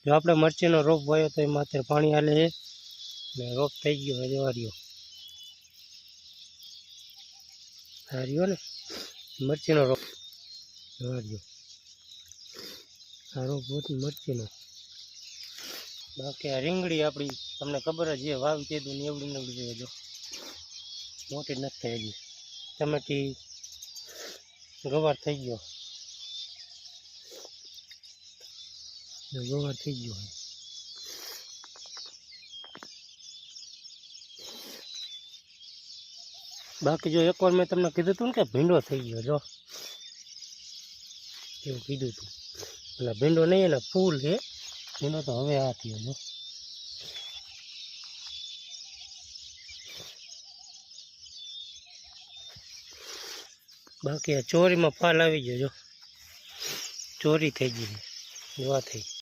જો આપણે મરચીનો રોપ વાયો તો એ માત્ર પાણી હાલે છે ને રોપ થઈ ગયો છે જવારીઓ હાર્યો ને મરચીનો રોપ જવારીઓ આ રોપ હોતી મરચીનો બાકી આ રીંગણી આપણી તમને ખબર જ છે વાવી તે દુની એવડી નવડી જોઈએ જો મોટી નથી થઈ ગઈ ટમેટી ગવાર થઈ ગયો ગવાર થઈ ગયો બાકી જો એકવાર મેં તમને કીધું હતું ને કે ભીંડો થઈ ગયો જો એવું કીધું હતું એટલે ભીંડો નહીં એના ફૂલ છે ભીંડો તો હવે આ થયો જો બાકી આ ચોરીમાં ફાલ આવી ગયો જો ચોરી થઈ ગઈ જોવા થઈ